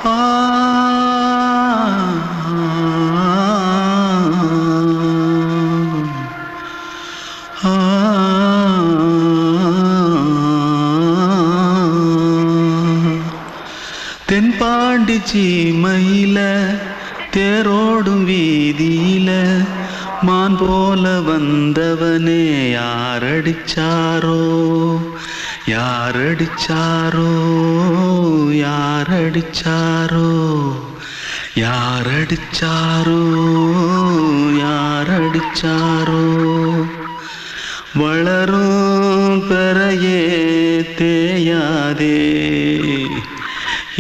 ஆ தென்பாண்டி சீமையில தேரோடும் வீதியில மான் போல வந்தவனே யாரடிச்சாரோ யாரடிச்சாரோ யாரடிச்சாரோ யாரடிச்சாரோ யாரடிச்சாரோ வளரும் பெறையே தேயாதே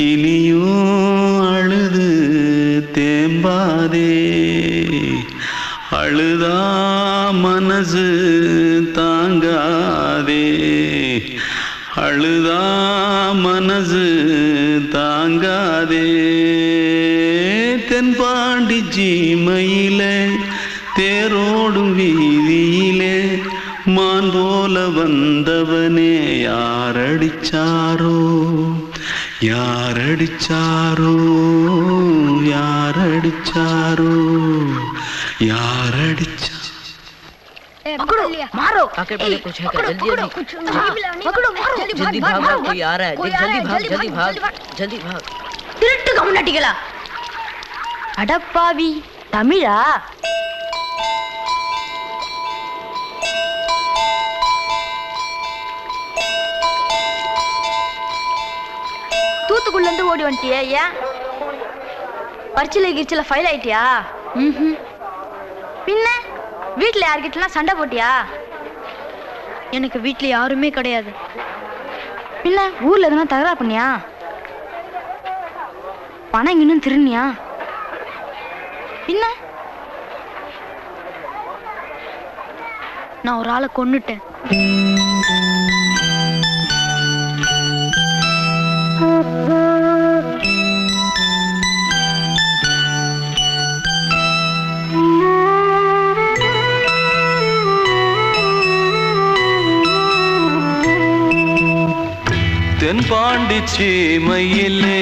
இனியும் அழுது தேம்பாதே அழுதா மனசு தாங்காதே அழுதா மனசு தாங்காதே தென்பாண்டி சீமையிலே தேரோடும் வீதியிலே மான் போல வந்தவனே யாரடிச்சாரோ யாரடிச்சாரோ யாரடிச்சாரோ யாரடிச்சா पकड़ो मारो आके पहले कुछ है क्या जल्दी पकड़ो मारो जल्दी भाग कोई आ रहा है जल्दी भाग திருட்டு கம்முனாட்டிகளா அடப்பாவி தமிழா தூத்துக்குள்ள இருந்து ஓடி வந்துட்டியா ஏன் பரிச்சையில கிரிச்சில ஃபைல் ஆயிட்டியா பின்ன வீட்டுல யார்கிட்டலாம் சண்டை போட்டியா எனக்கு வீட்டுல யாருமே கிடையாது பின்ன ஊர்ல எதுனா தகராறு பண்ணியா பணம் இன்னும் திருநியா பின்ன நான் ஒரு ஆளை கொன்னுட்டேன் தென்பாண்டி சீமையிலே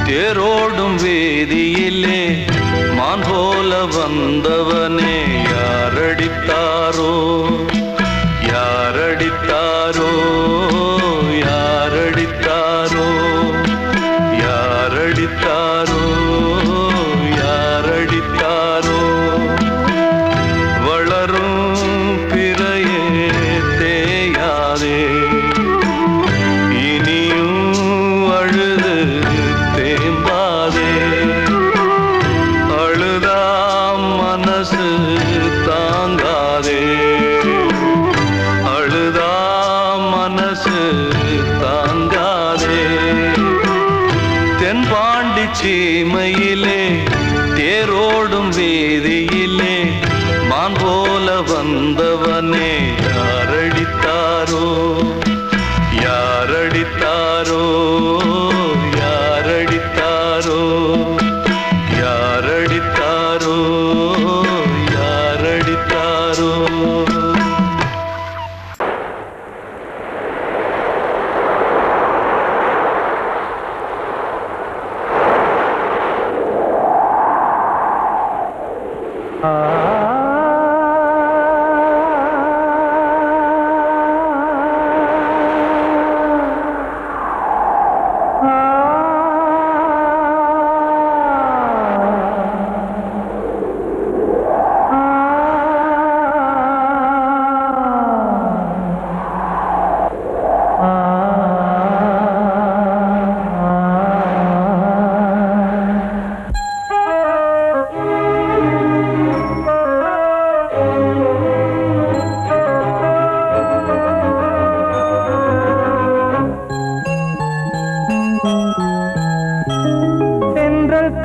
தேரோடும் வேதியிலே மான் போல வந்தவனே யாரடித்தாரோ யாரடித்தாரோ யாரடித்தாரோ யாரடித்தாரோ யாரடித்தாரோ வளரும் பிறையே தேயாதே தென்பாண்டி சீமையிலே தேரோடும் வேதியிலே மான் போல வந்தவனே யாரடித்தாரோ யாரடித்தாரோ யாரடித்தாரோ யாரடித்தாரோ யாரடித்தாரோ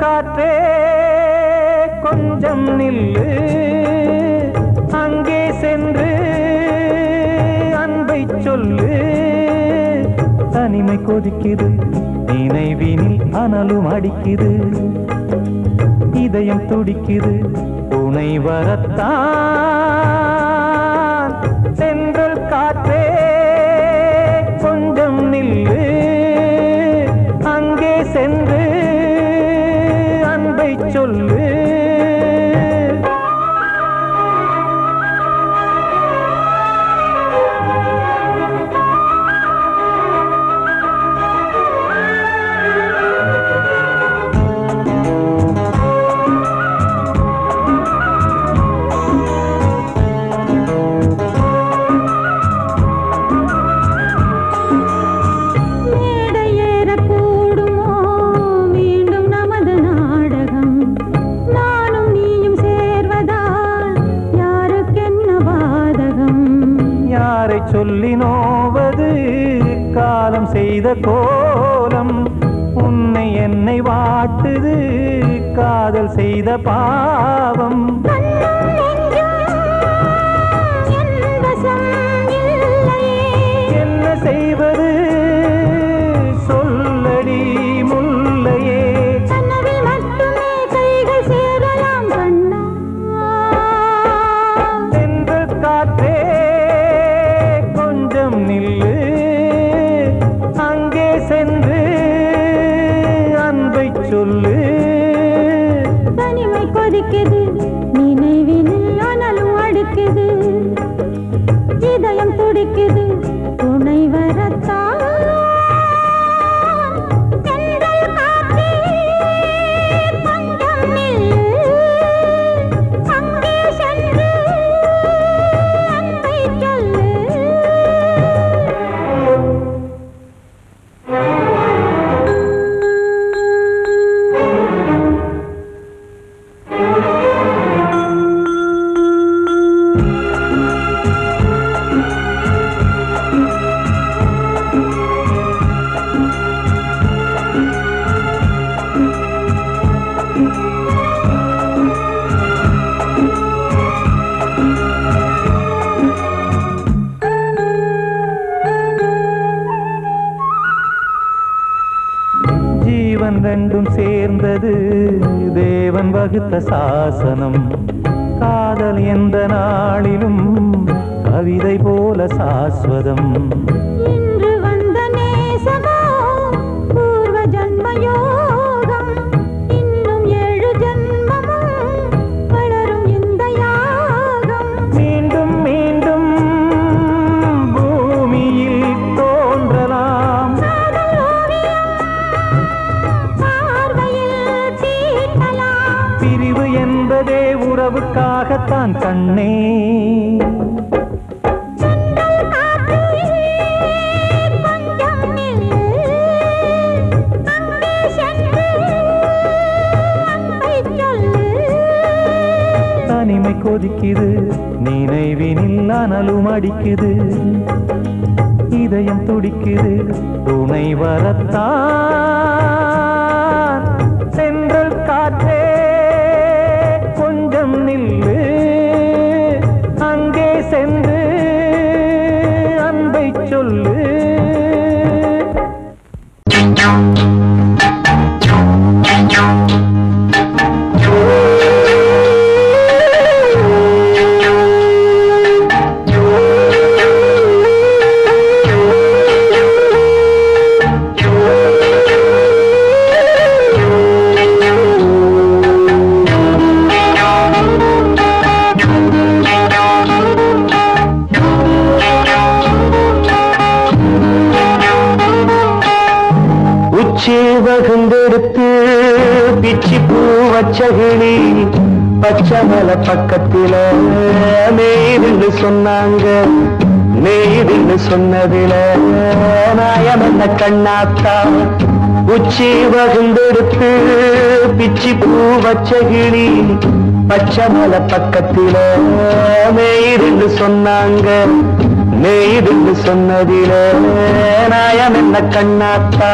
காற்றே கொஞ்சம் நில்லு அங்கே சென்று அன்பை சொல்லு தனிமை கொதிக்குது நினைவினில் அனலும் அடிக்குது இதயம் துடிக்குது துணை வரத்தான் சென்றல் காற்றே கொஞ்சம் நில்லு அங்கே சென்று செய்த கோலம் உன்னை என்னை வாட்டுது காதல் செய்த பாவம் என்ன செய்வது சொல்லடி முல்லையே சென்று காற்றே கொஞ்சம் நில்லு அங்கே சென்று அன்பை சொல்லு தனிமை கொதிக்குது நினைவினில் அனலும் அடுக்குது இதயம் துடிக்குது துணை வரத்தான் ஜீவன் ரெண்டும் சேர்ந்தது தேவன் வகுத்த சாசனம் காதல் எந்த நாளிலும் கவிதை போல சாஸ்வதம் இன்று வந்த நேசமோ பூர்வ ஜன்மயோகம் இன்னும் 7 ஜன்மமும் வளரும் இந்த யாகம் மீண்டும் மீண்டும் பூமியில் தோன்றலாம் பிரிவு என்பதே உறவுக்காகத்தான் கண்ணே தனிமை கொதிக்குது நினைவினில் அனலும் அடிக்குது இதயம் துடிக்குது துணை வரத்தான் சென்றல் காற்றே கொஞ்சம் நில்லு அங்கே சென்று அன்பை சொல்லு வகுந்தெடுத்து பிச்சி பூ வச்சகிளி பச்சமல பக்கத்தில மேய்துன்னு சொன்னாங்க மேய்துன்னு சொன்னதில நாயம் என்ன கண்ணாத்தா உச்சி வகுந்தெடுத்து பிச்சி பூ வச்சகிளி பச்சமல பக்கத்தில மேய்துன்னு சொன்னாங்க மேய்துன்னு சொன்னதில நாயம் என்ன கண்ணாத்தா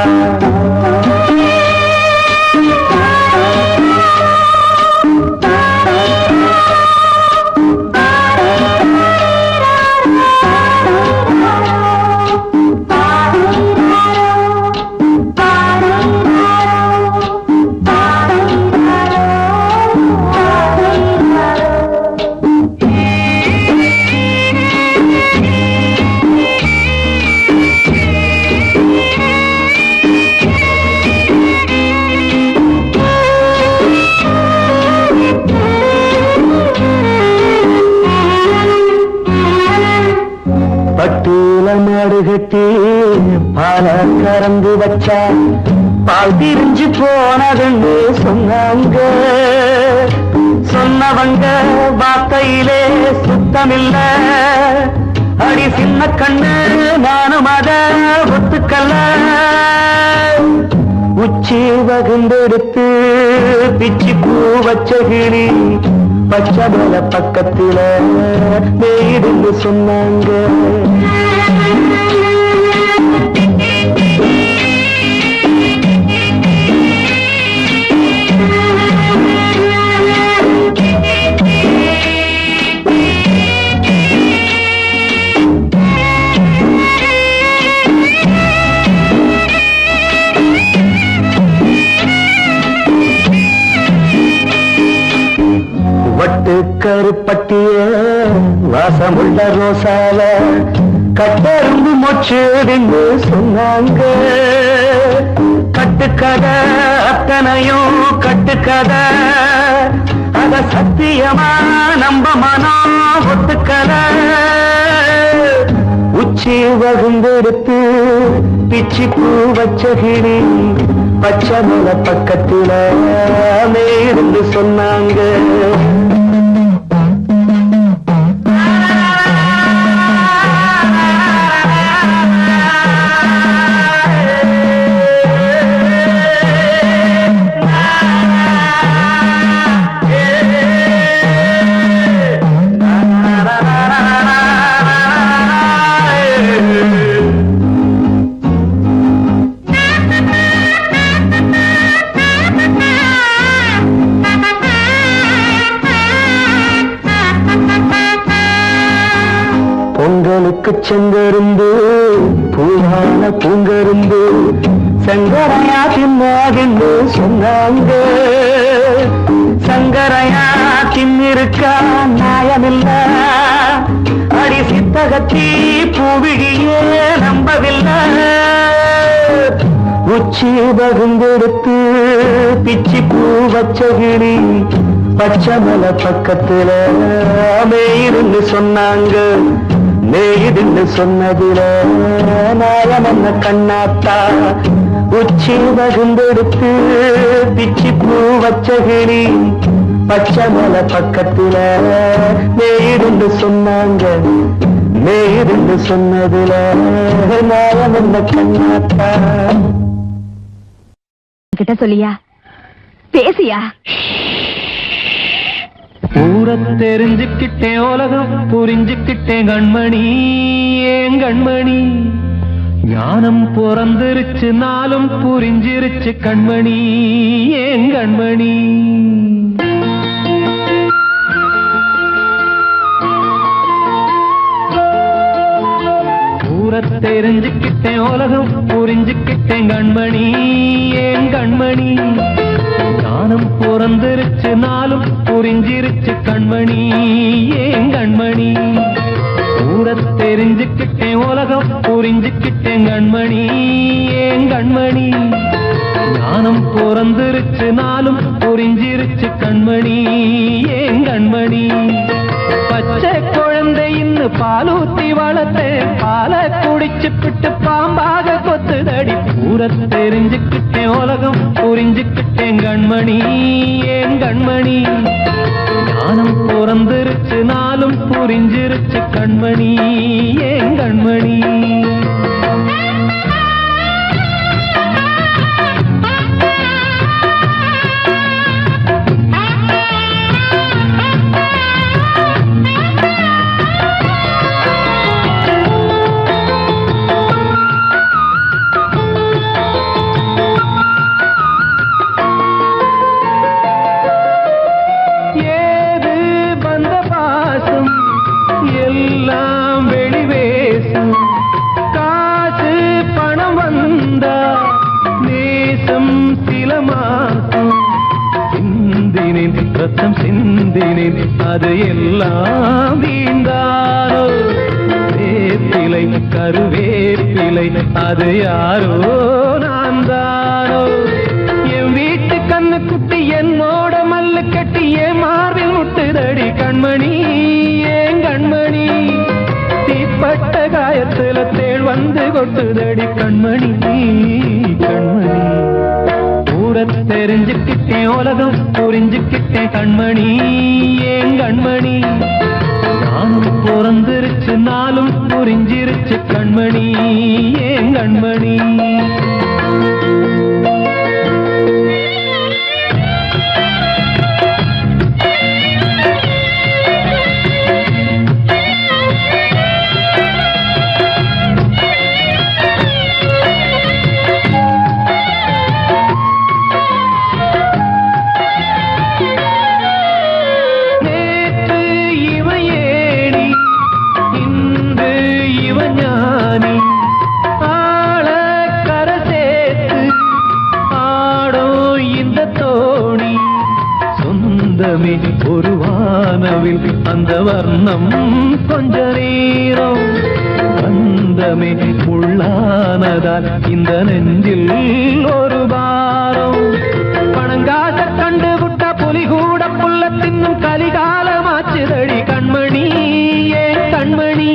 மாடுகட்டி பால கறந்து வச்சா பால் திரிஞ்சு போனதுன்னு சொன்னாங்க சொன்னவங்க வார்த்தையிலே சுத்தமில்ல அடி சின்ன கண்ணு நானும் அத ஒத்துக்கல்ல உச்சி வகுந்தெடுத்து பிச்சி பூ வச்ச கிளி பச்சமல பக்கத்தில மேய்துன்னு சொன்னாங்க கட்டு கருப்பட்டிய வாசமுள்ள ரோசால கட்டெரும்பு மொச்சுடுன்னு சொன்னாங்க. கட்டுக்கதை அத்தனையும் கட்டுக்கதை, அத சத்தியமா நம்ப மனம் ஒத்துக்கதை. உச்சி வகுந்தெடுத்து பிச்சி பூ வச்ச கிளி பச்சை மலை பக்கத்துல இருந்து சொன்னாங்க. பொங்கலுக்கு செங்கருந்து பூவான பூங்கருந்து சங்கரையா தின்னாகின்னு சொன்னாங்க. சங்கரையா தின்னிருக்கா நியாயமில்ல, அடி சித்தகத்தி பூவிழியே நம்பவில்லை. உச்சி பகுந்தெடுத்து பிச்சி பூ வச்ச கிளி பச்சை மலை பக்கத்துல மேயிருந்து சொன்னாங்க. மேயிருந்து சொன்னதில நாயம் என்ன கண்ணாத்தா. உச்சி பகுந்தெடுத்து பிச்சி பூ வச்ச கிளி பச்சை மலை பக்கத்துல மேயிருந்து சொன்னாங்க. மேயிருந்து சொன்னதில நாயம் என்ன கண்ணாத்தா. கிட்ட சொல்லியா பேசியா? ஊரை தெரிஞ்சுக்கிட்டேன், உலகம் புரிஞ்சுக்கிட்டேன் கண்மணி, ஏன் கண்மணி. ஞானம் பிறந்திருச்சு, நாளும் புரிஞ்சிருச்சு கண்மணி, ஏன் கண்மணி. ஊரை தெரிஞ்சுக்கிட்டேன், உலகம் புரிஞ்சுக்கிட்டேன் கண்மணி, ஏன் கண்மணி. ஞானம் பிறந்திருச்சு, நாளும் புரிஞ்சிருச்சு கண்மணி, ஏன் கண்மணி. ஊரை தெரிஞ்சுக்கிட்டேன், உலகம் புரிஞ்சுக்கிட்டேன் கண்மணி, ஏன் கண்மணி. ஞானம் பிறந்திருச்சு, நாளும் புரிஞ்சிருச்சு கண்மணி, ஏன் கண்மணி. பச்சை குழந்தை இன்னும் பாலூத்தி வளர்த்தேன், பாலை குடிச்சு பிட்டு பாம்பாக கொத்துதடி. ஊரை தெரிஞ்சுக்கிட்டேன், உலகம் புரிஞ்சுக்கிட்டேன் கண்மணி, ஏன் கண்மணி. ஞானம் பிறந்திருச்சு, நாளும் புரிஞ்சிருச்சு கண்மணி, ஏன் கண்மணி. ரத்தம் சிந்தினேன், அது எல்லாம் வீந்தாரோ. வேப்பிலை கருவேப்பிலை, அது யாரோ நான் தானோ. என் வீட்டு கண்ணு குட்டி என்னோட மல்லு கட்டி என் மார்பில் முட்டுதடி கண்மணி, ஏன் கண்மணி. தீப்பட்ட காயத்துல தேள் வந்து கொட்டுதடி கண்மணி, கண்மணி. ஊரை தெரிஞ்சுக்கிட்டேன், உலகம் புரிஞ்சுக்கிட்டேன் கண்மணி, ஏன் கண்மணி. நானும் பிறந்திருச்சு, நாளும் புரிஞ்சிருச்சு கண்மணி, ஏன் கண்மணி. ஆள கரை சேர்த்து நிலவில் அந்த வர்ணம் கொஞ்ச நேரம் பந்தமே உள்ளானதால் இந்த நெஞ்சில் ஒரு பாரம் பணங்காச கண்டு விட்ட புலி கூட புல்ல தின்னும் கலிகாலமாச்சுதடி கண்மணி ஏன் கண்மணி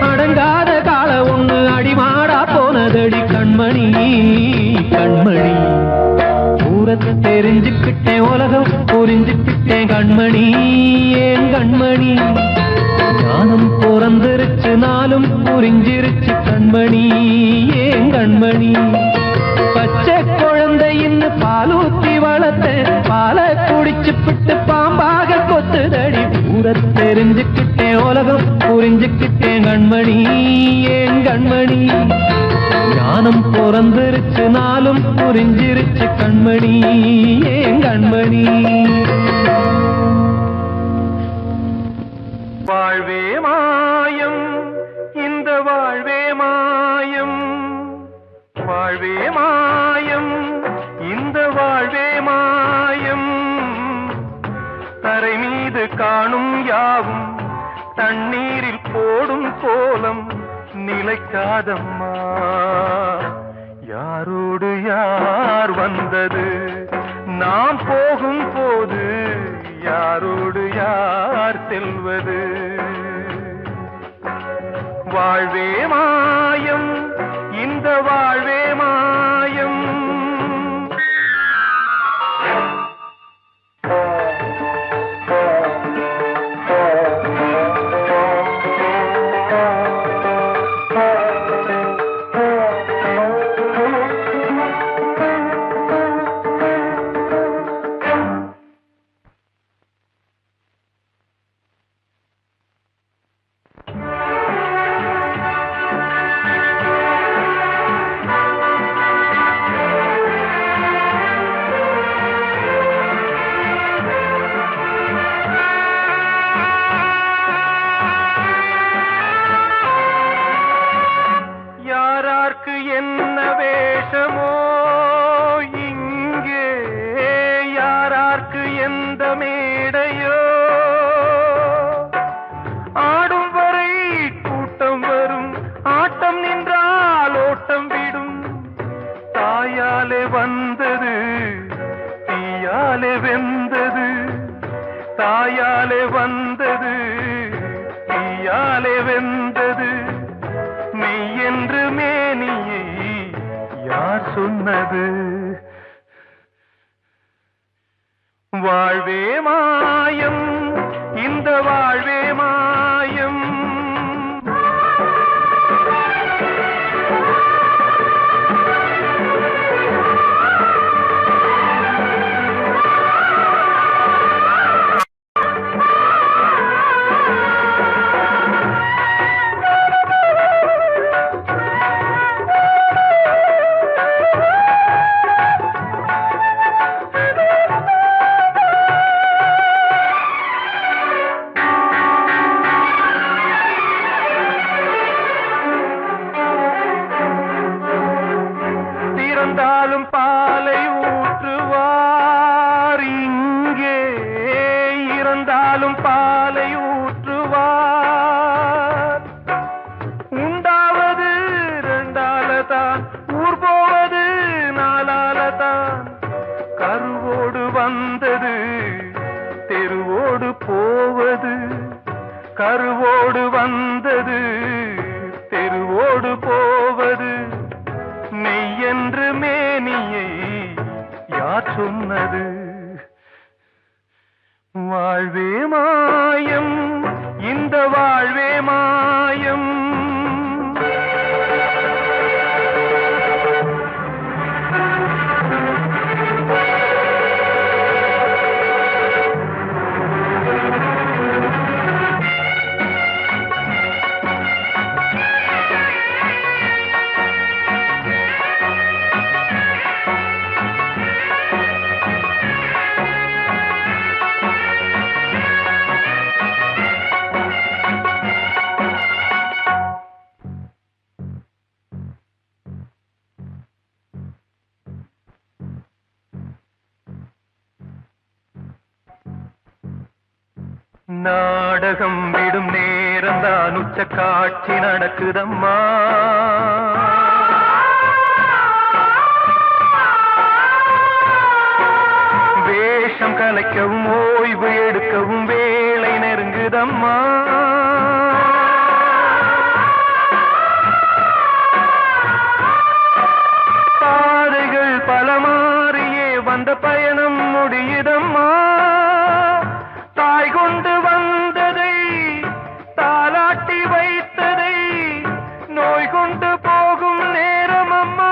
அடங்காத கால ஒண்ணு அடிமாடா போனதடி கண்மணி கண்மணி ஊரத்தை தெரிஞ்சுக்கிட்டேன் உலகம் புரிஞ்சுக்கிட்டேன் கண்மணி ஏன் கண்மணி ஞானம் பிறந்திருச்சு நாளும் புரிஞ்சிருச்சு கண்மணி ஏன் கண்மணி பச்சை குழந்தை இன்னும் பாலூத்தி வளர்த்த பால குடிச்சு பிட்டு பாம்பாக கொத்துதடி ஊரை தெரிஞ்சுக்கிட்டேன் உலகம் புரிஞ்சுக்கிட்டேன் கண்மணி ஏன் கண்மணி ஞானம் பிறந்திருச்சு நாளும் புரிஞ்சிருச்சு கண்மணி ஏன் கண்மணி வாழ்வே மாயம் இந்த வாழ்வே மாயம் வாழ்வே மாயம் இந்த வாழ்வே மாயம் தரை மீது காணும் யாவும் தண்ணீரில் போடும் கோலம் நிலைக்காதம்மா யாரோடு யார் வந்தது நாம் போகும் போது யாரோடு யார் செல்வது வாழ்வே மாயம் இந்த வாழ்வே மாயம் என்ன வேஷமோ இங்கே யாரார்க்கு எந்த மேடையோ ஆடும் வரை கூட்டம் வரும் ஆட்டம் நின்றால் ஓட்டம் விடும் தாயாலே வந்தது தீயாலே வெந்தது தாயாலே வந்தது தீயாலே வெந்தது மெய் என்று மேனியை யார் சொன்னது வாழ்வே மாயம் இந்த வாழ்வே மாயம் இறந்தாலும் பாலை ஊற்றுவார் இங்கே இறந்தாலும் பாலை ஊற்றுவார் உண்டாவது ரெண்டாலதான் ஊர் போவது நாலாலதான் கருவோடு வந்தது தெருவோடு போவது கருவோடு வந்தது தெருவோடு போவது மெய் என்று மேனியை யார் சொன்னது வாழ்வே மாயம் இந்த வாழ்வே மாயம் நாடகம் விடும் நேரம்தான் உச்ச காட்சி நடக்குதம்மா. வேஷம் கலைக்கவும் ஓய்வு எடுக்கவும் வேளை நெருங்குதம்மா. பாதைகள் பல மாறியே வந்த பயணம் முடியுதம்மா. தாய் கொண்டு வந்ததை தாலாட்டி வைத்ததை நோய் கொண்டு போகும் நேரம் அம்மா.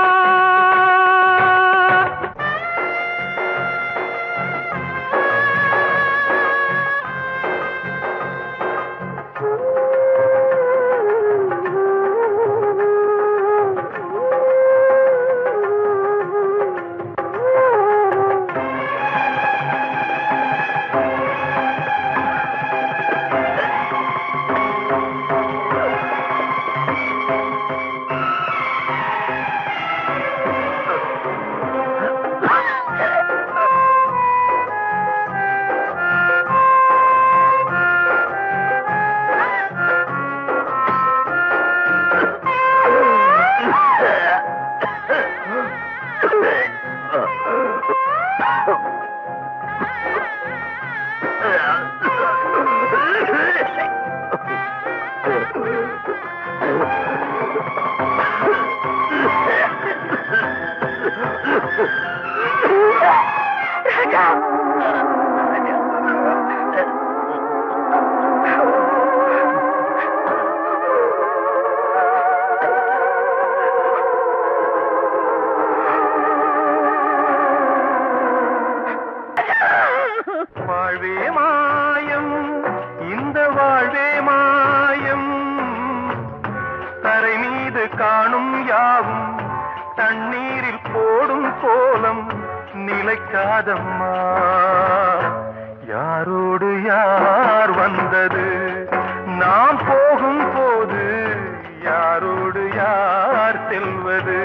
வாழ்வே மாயம், இந்த வாழ்வே மாயம். தரை மீது காணும் யாவும் தண்ணீரில் போடும் கோலம் நிலைக்காதம்மா. யாரோடு யார் வந்தது நாம் போகும் போது, யாரோடு யார் செல்வது.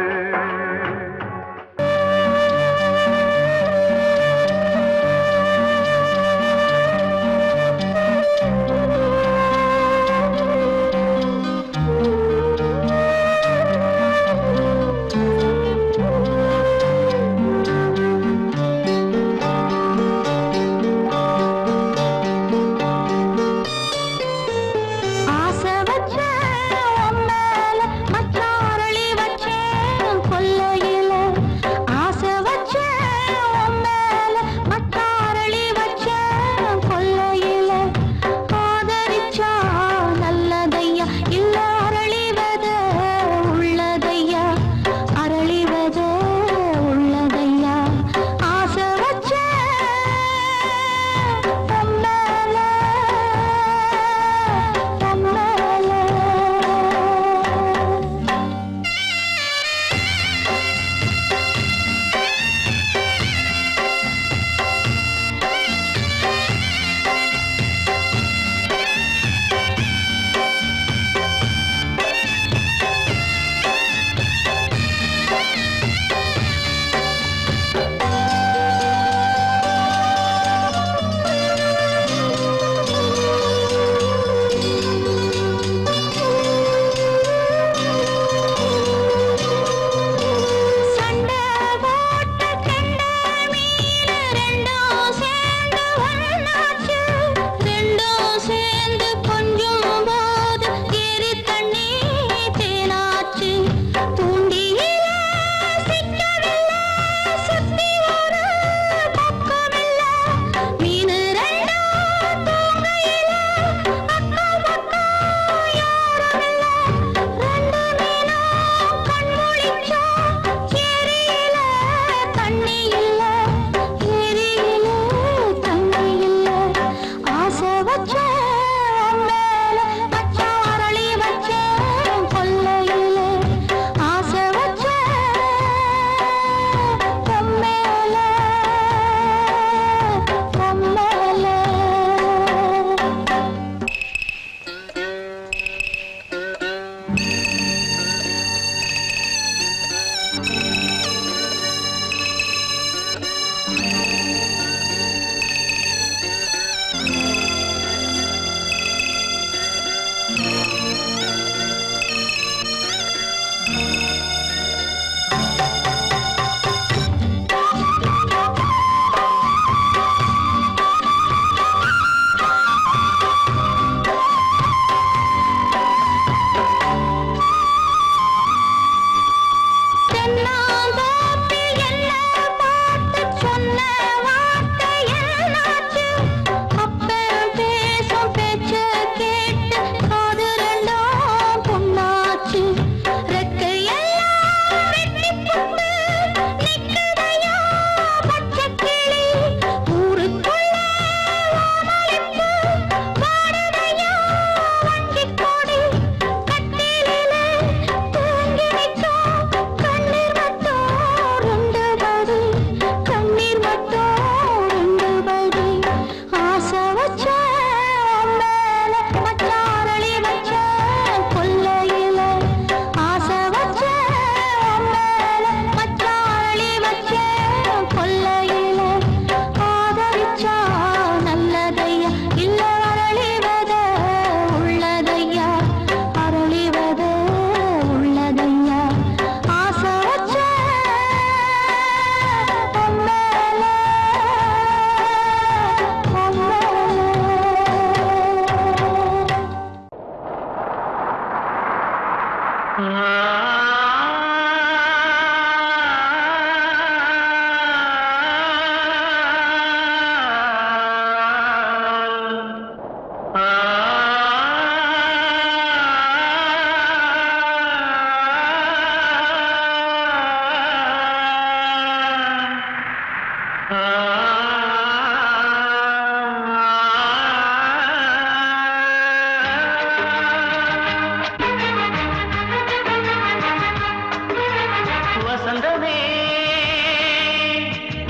வசந்தமே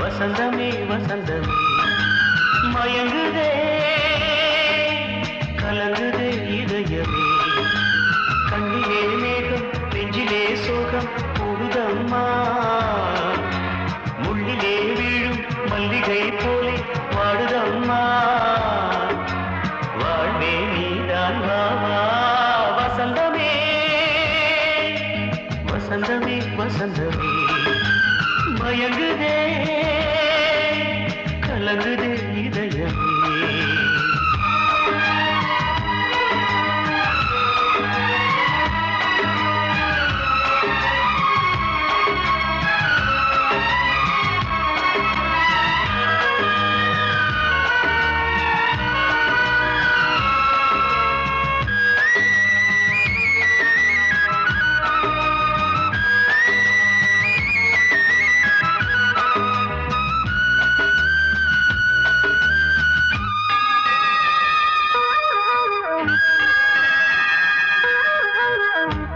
வசந்தமே வசந்தமே மயங்குதே கலங்குதே இதயமே கண்ணிலே மேகம் நெஞ்சிலே சோகம் போடுதம்மா முள்ளிலே வீழும் மல்லிகை போலே வாடுதம்மா வாழ்வே நீதான் வாவா வசந்தமே வசந்தமே வசந்தமே மயங்குதே கலங்குதே இதயமே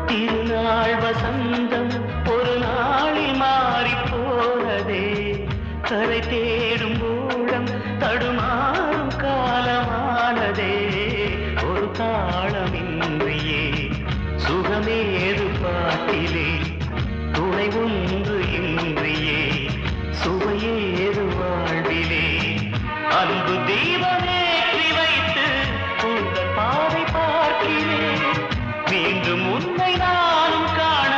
திருநாள் வசந்தம் ஒரு நாளில் மாறி போனதே கரை தேடும் ஊழம் தடுமாறும் காலமானதே ஒரு தாளமின்றியே சுகமேது பாட்டிலே துணை ஒன்று இன்றியே சுவையேது வாழ்விலே அன்பு தீபமேற்றி வைத்து உங்கள் பாதை பார்க்கிறேன் மீண்டும் உன்னை நானும் காண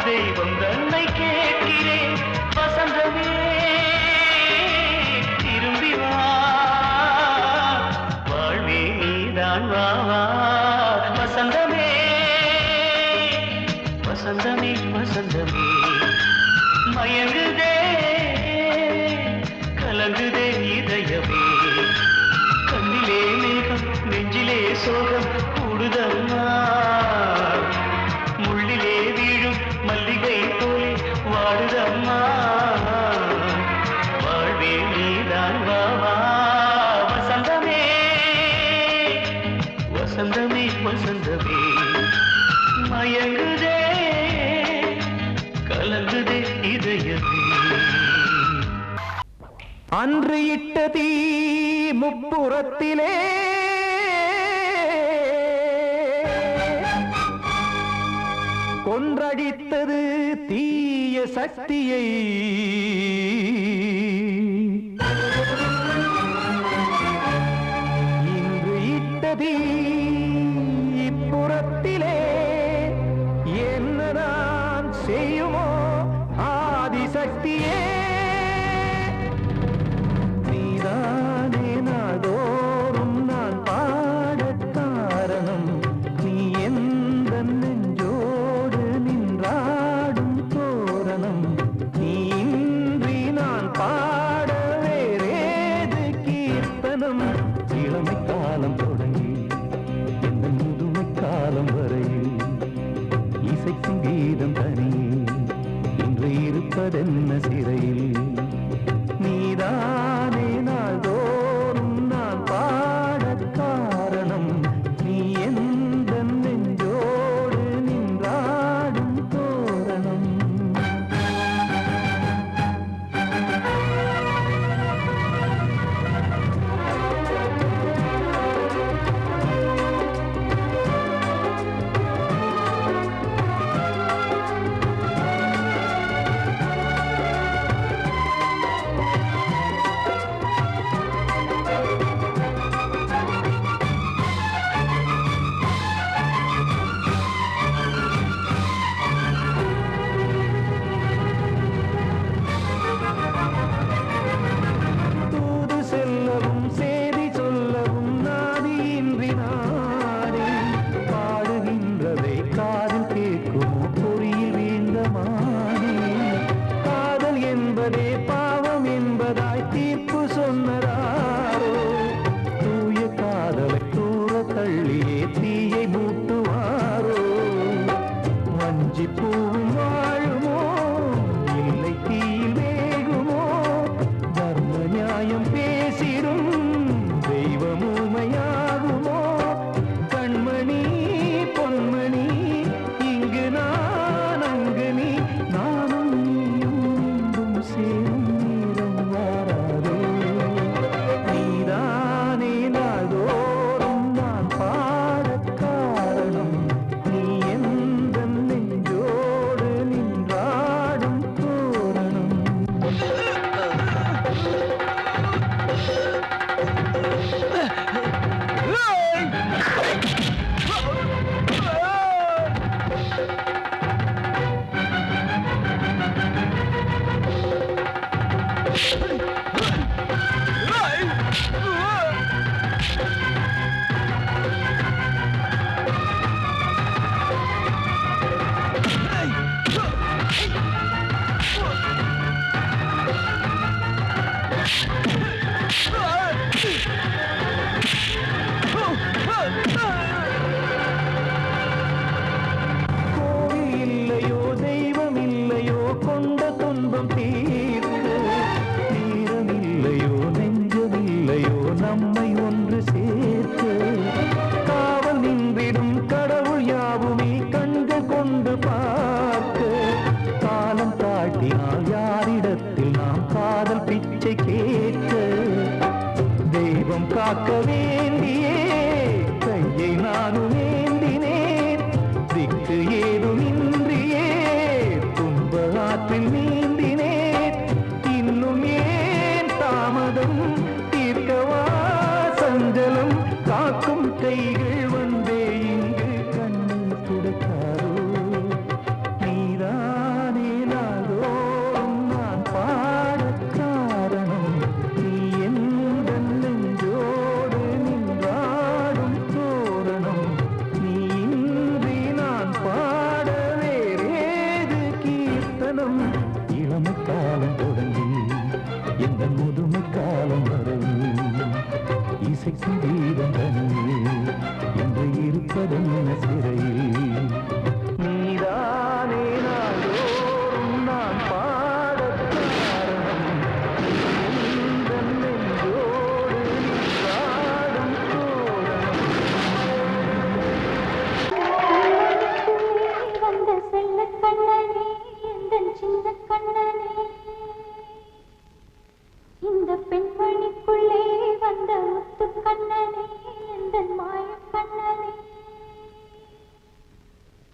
தெய்வம் தன்னை கேட்கிறேன் வசந்தமே திரும்பி வா வாழ்வே நீதான் வா வா வசந்தமே வசந்தமே வசந்தமே மயங்குதே கலங்குதே இதயமே கண்ணிலே மேகம் நெஞ்சிலே சோகம் கூடுதம்மா முள்ளிலே வீழும் மல்லிகை போலே வாடுதம்மா வாழ்வே நீதான் வா வா வசந்தமே வசந்தமே வசந்தமே மயங்குதே கலங்குதே இதயமே அன்று இட்ட தீ முப்புறத்திலே கொன்றடித்தது தீய சக்தியை இன்று இட்ட தீ இப்புறத்திலே என்னதான் செய்யுமோ ஆதிசக்தியே நீதானே நாள்தோறும் நான் பாடக் காரணம் நீ எந்த நெஞ்சோடு நின்றாடும் தோரணம் நீ இன்றி நான் பாட வேறேது கீர்த்தனம் இளமை காலம் தொடங்கி எந்த முதுமை காலம் வரையில் இசைக்கும் கீதம் தனியே இன்று இருப்பதென்ன சிறையில் நீதானே நாள்தோறும் நான் பாடக் காரணம் நீ எந்த நெஞ்சோடு நின்றாடும் தோரணம் கோவில் இல்லையோ தெய்வம் இல்லையோ கொண்ட துன்பம் தீர்க்க நேரம் இல்லையோ நெஞ்சமில்லையோ நம்மை ஒன்று சேர்க்க காவல் நின்றிடும் கடவுள் யாவுமே கண்கள் கொண்டு பார்க்க காலம் தாட்டினால் யாரிடத்தில் நாம் காதல் பிச்சை கேட்க தெய்வம் காக்க வேண்டியே கையை நானும் ஏந்தினேன் திக்கு ஏதுமின்றியே துன்ப ஆற்றில் நீந்தினேன் இன்னும் ஏன் தாமதம் தீர்க்கவா சஞ்சலம் காக்கும் கைகள் வந்தே இங்கு கண்ணீர் துடைக்காரோ நீதானே நாளோறும் நான் பாடக் காரணம் நீ எந்த நெஞ்சோடு நின்றாடும் தோரணம் நீ இன்றி நான் பாட வேறேது கீர்த்தனம் இளமை காலம் தொடங்கி எந்த முதுமை காலம் வரை இசைக்கும் வீரம் தனியே என்று இருப்பதென்ன சிறையில் நீதானே நாளோறும் நான் பாடக் காரணம் எந்த நெஞ்சோடு நின்றாடும் தோரணம் வந்த செல்ல கண்ணனே எந்தன் சின்ன கண்ணனே இந்த பெண்மணிக்குள்ளே வந்த முத்து கண்ணனே எந்தன் மாய கண்ணனே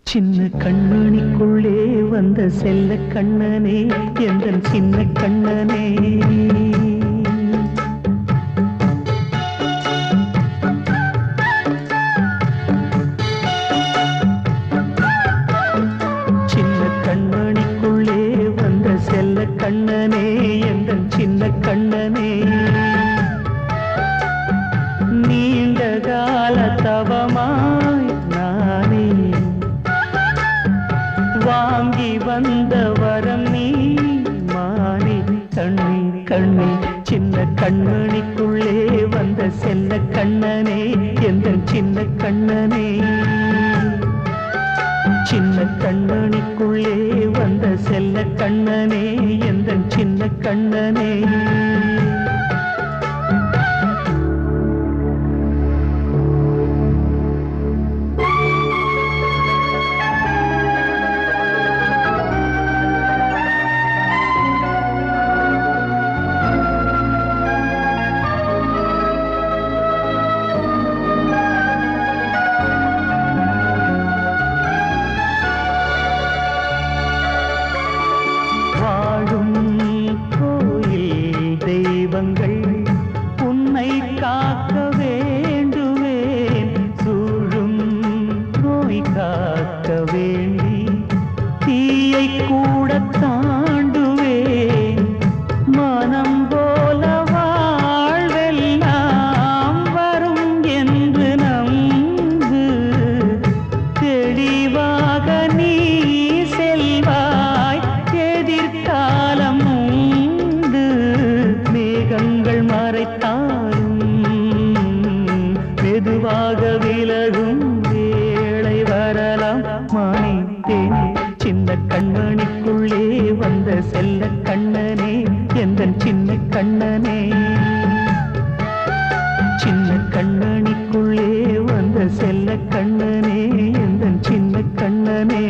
சின்ன கண்மணிக்குள்ளே வந்த செல்ல கண்ணனே எந்தன் சின்ன கண்ணனே சின்ன கண்மணிக்குள்ளே வந்த செல்ல கண்ணனே எந்தன் சின்ன கண்ணனே நீண்ட கால தவமாய் நானே வாங்கி வந்த வரம் நீ மானே கண்ணே கண்ணே சின்ன கண்மணிக்குள்ளே வந்த செல்ல கண்ணனே எந்தன் சின்ன கண்ணனே சின்ன கண்மணிக்குள்ளே வந்த செல்ல கண்ணனே எந்தன் சின்ன கண்ணனே வாழும் கோயில் தெய்வங்கள் உன்னை காக்க வேண்டுவேன் சூழும் நோய் காக்க வேண்டி தீயை கூட தாண்டுவேன் மனம் போல வாழ்வெல்லாம் வரும் என்று நம்பு தெளிவாக நீ செல்வாய் எதிர்காலம் உண்டு மேகங்கள் மறைத்தாலும் மெதுவாக விலகும் வேளை வரலாம் மானித்தேனே சின்ன கண்மணிக்குள்ளே வந்த செல்ல கண்ணனே எந்தன் சின்ன கண்ணனே சின்ன கண்ணனிக்குள்ளே வந்த செல்ல கண்ணனே எந்தன் சின்ன கண்ணனே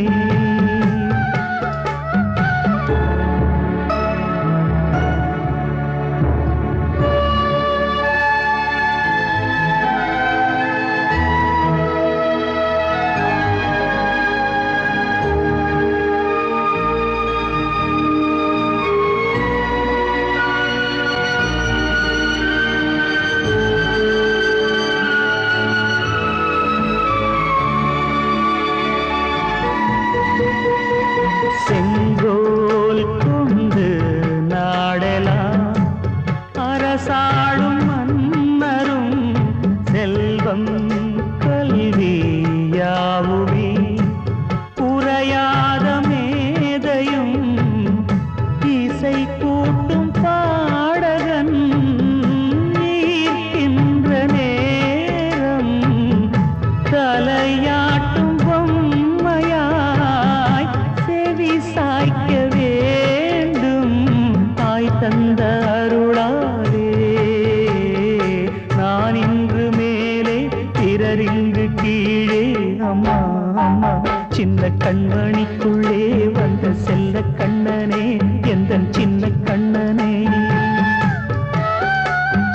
கண்மணிக்குள்ளே வந்த செல்ல கண்ணனே எந்தன் சின்ன கண்ணனே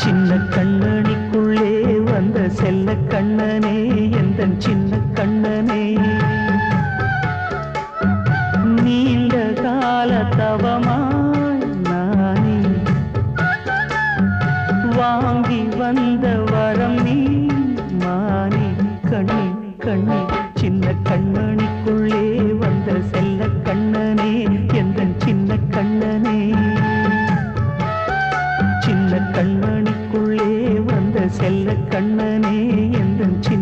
சின்ன கண்ணனிக்குள்ளே வந்த செல்ல கண்ணனே எந்தன் சின்ன கண்ணனே நீண்ட கால தவமாய் நானே வாங்கி வந்த வரம் நீ மானே கண்ணே கண்ணே சின்ன கண்ணனிக்குள்ளே வந்த செல்ல கண்ணனே எந்தன் சின்ன கண்ணனே சின்ன கண்ணனிக்குள்ளே வந்த செல்ல கண்ணனே எந்தன் சின்ன